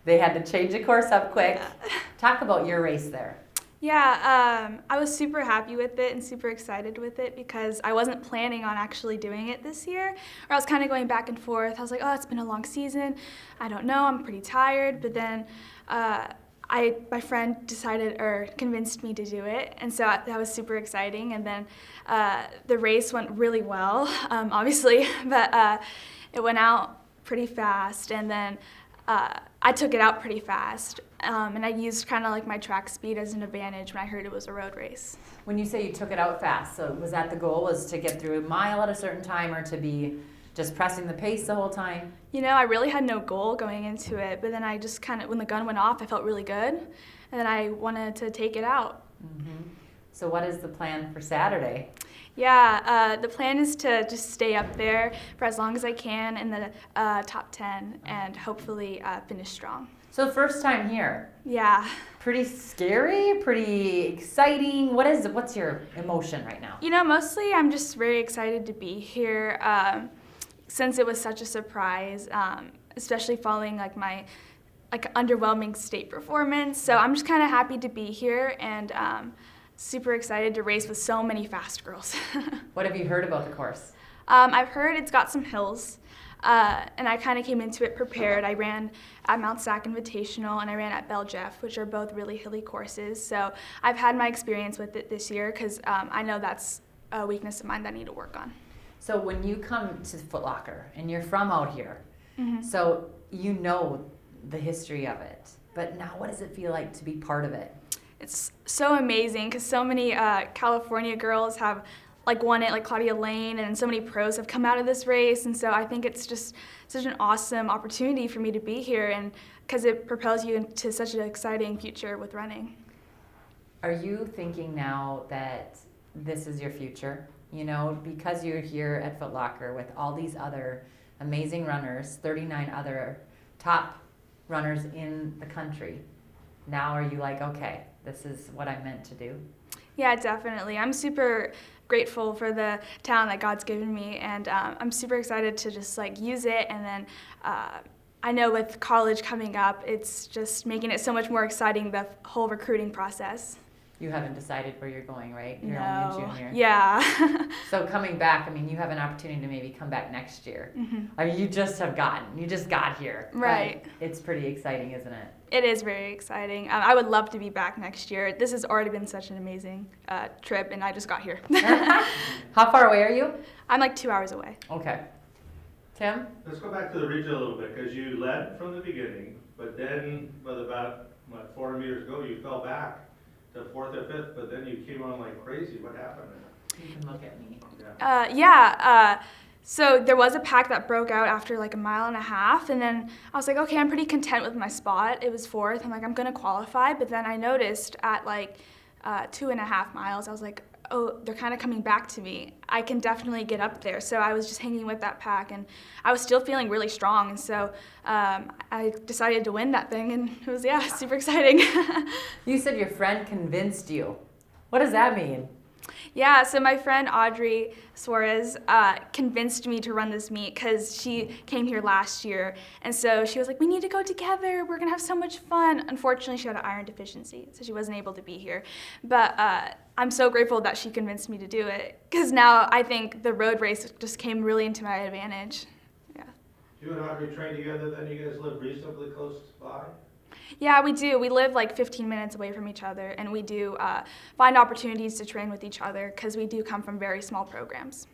They had to change the course up quick. Talk about your race there. Yeah, I was super happy with it and super excited with it because I wasn't planning on actually doing it this year. Or I was kind of going back and forth. I was like, oh, it's been a long season. I don't know, I'm pretty tired. But then my friend decided or convinced me to do it. And so that was super exciting. And then the race went really well, obviously, but it went out pretty fast. And then I took it out pretty fast, and I used kind of like my track speed as an advantage when I heard it was a road race. When you say you took it out fast, so was that the goal, was to get through a mile at a certain time or to be just pressing the pace the whole time? You know, I really had no goal going into it, but then I just kind of, when the gun went off, I felt really good, and then I wanted to take it out. Mm-hmm. So what is the plan for Saturday? Yeah, the plan is to just stay up there for as long as I can in the top 10 and hopefully finish strong. So first time here. Yeah. Pretty scary, pretty exciting. What's your emotion right now? You know, mostly I'm just very excited to be here since it was such a surprise, especially following like my underwhelming state performance. So I'm just kind of happy to be here and super excited to race with so many fast girls. What have you heard about the course? I've heard it's got some hills, and I kind of came into it prepared. I ran at Mount Sac Invitational and I ran at Belle Jeff, which are both really hilly courses. So I've had my experience with it this year because I know that's a weakness of mine that I need to work on. So when you come to Foot Locker and you're from out here, Mm-hmm. so you know the history of it, but now what does it feel like to be part of it? It's so amazing because so many California girls have won it, like Claudia Lane, and so many pros have come out of this race, and so I think it's just such an awesome opportunity for me to be here, and because it propels you into such an exciting future with running. Are you thinking now that this is your future? You know, because you're here at Foot Locker with all these other amazing runners, 39 other top runners in the country. Now are you like, okay, this is what I'm meant to do? Yeah, definitely. I'm super grateful for the talent that God's given me, and I'm super excited to just use it. And then I know with college coming up, it's just making it so much more exciting, the whole recruiting process. You haven't decided where you're going, right? You're No. only a junior. Yeah. So coming back, I mean, you have an opportunity to maybe come back next year. Mm-hmm. I mean, you just got here. Right. It's pretty exciting, isn't it? It is very exciting. I would love to be back next year. This has already been such an amazing trip, and I just got here. How far away are you? I'm 2 hours away. Okay. Tim? Let's go back to the region a little bit, because you led from the beginning, but then, with about 400 meters ago, you fell back to fourth or fifth, but then you came on like crazy. What happened? You can look at me. So there was a pack that broke out after a mile and a half, and then I was like, okay, I'm pretty content with my spot. It was fourth. I'm like, I'm gonna qualify, but then I noticed at 2.5 miles, I was like, oh, they're kind of coming back to me. I can definitely get up there. So I was just hanging with that pack, and I was still feeling really strong, and so I decided to win that thing, and it was, super exciting. You said your friend convinced you. What does that mean? Yeah, so my friend Audrey Suarez convinced me to run this meet because she came here last year. And so she was like, we need to go together. We're going to have so much fun. Unfortunately, she had an iron deficiency, so she wasn't able to be here. But I'm so grateful that she convinced me to do it because now I think the road race just came really into my advantage. Yeah. You and Audrey train together, then you guys live reasonably close by? Yeah, we do. We live 15 minutes away from each other, and we do find opportunities to train with each other because we do come from very small programs.